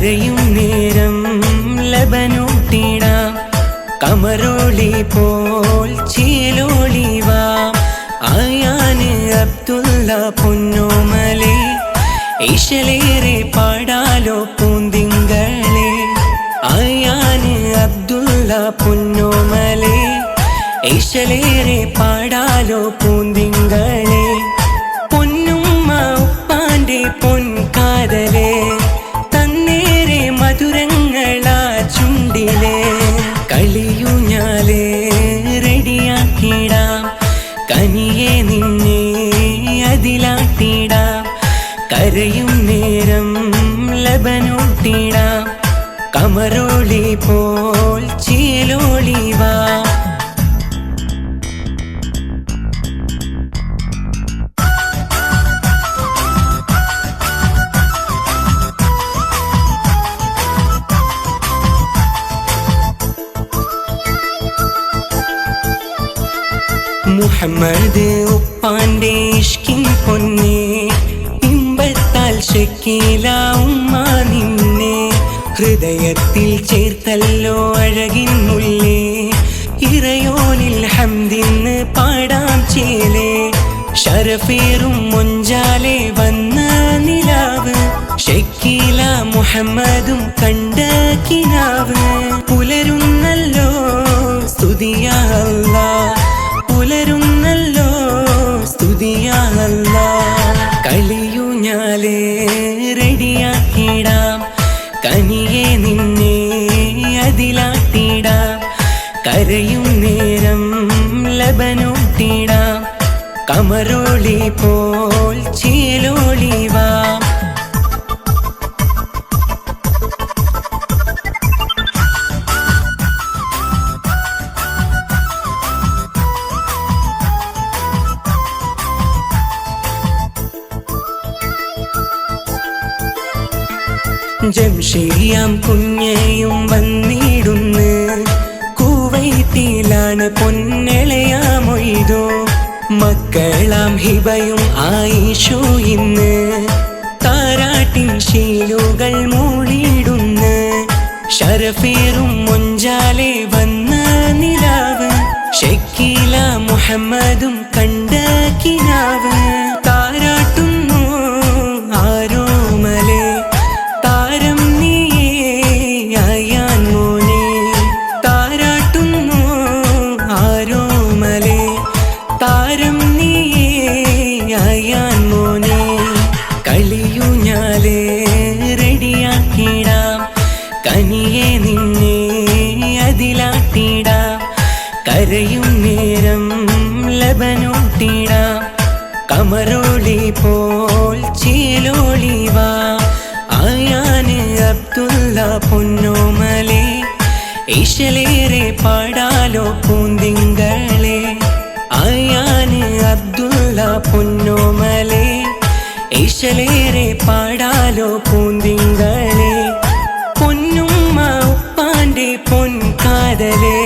കരയും നേരം ലബനൂട്ടിടാം കമറോളി പോൽ ചേലോളിവാ ആയാന് അബ്ദുള്ള പൊന്നോമലെ ഈശലേറെ പാടാലോ പൂന്തിങ്കളെ ആയാന് അബ്ദുള്ള പൊന്നോമലെ ഈശലേറെ പാടാലോ പൂന്തിങ്കളെ പൊന്നുമ്മ ഉപ്പാന്റെ പൊൻകാതലെ തന്നേറെ മധുരങ്ങളാ ചുണ്ടിലെ കളിയൂഞ്ഞാലേ റെഡിയാക്കിടാം കനിയെ നിന്നെ അതിലാട്ടിടാം കരയും നേരം ലബനൂട്ടിടാം കമറോളി പോൽ ചേലോളിവാ മുഹമ്മദ് ഉപ്പാന്റെ ഇഷ്കിൻ പൊന്നെ ഇമ്പത്താൽ ഷക്കീല ഉമ്മ നിന്നെ ഹൃദയത്തിൽ ചേർത്തല്ലോ അഴകിൻ മുല്ലേ ഇറയോനിൽ ഹംദിന്ന് പാടാം ചേലേ ഷറഫേറും മൊഞ്ചാലെ വന്ന നിലാവ് ഷക്കീല മുഹമ്മദും കണ്ട കിനാവ് പുലരുന്നല്ലോ സ്തുതിയാ അല്ലാഹ് പുലരുന്നല്ലോ സ്തുതിയാ അല്ലാഹ് കളിയൂഞ്ഞാലേ റെഡിയാക്കിടാം കനിയെ നിന്നെ അതിലാട്ടിടാം കരയും നേരം ലബനൂട്ടിടാം കമറോളി പോൽ ചേലോളിവാ ജംഷീയാം കുഞ്ഞയും വന്നിടുന്ന് കുവൈത്തിലാണ് പൊന്നെളയാ മൊയ്തോ മക്കളാം ഹിബയും ആയിഷു ഇന്ന് താരാട്ടിൻ ശീലുകൾ മൂളിടുന്ന് ഷറഫേറും മൊഞ്ചാലെ വന്ന നിലാവ് ഷക്കീല മുഹമ്മദും കണ്ട കിനാവ് താരാട്ടുന്നു ആരോമലെ താരം നീയേ അയാൻ മോനെ താരാട്ടുന്നു ആരോമലെ താരം നീയേ അയാൻ മോനെ കളിയൂഞ്ഞാലേ റെഡിയാക്കിടാം കനിയെ നിന്നെ അതിലാട്ടിടാം കരയും നേരം ലബനൂട്ടിടാം കമറോളി പോൽ ചേലോളിവാ ആയാന് അബ്ദുള്ള പൊന്നോമലെ ഈശലേറെ പാടാലോ പൂന്തിങ്കളെ ആയാന് അബ്ദുള്ള പൊന്നോമലെ ഈശലേറെ പാടാലോ പൂന്തിങ്കളെ പൊന്നുമ്മ ഉപ്പാന്റെ പൊൻകാതലെ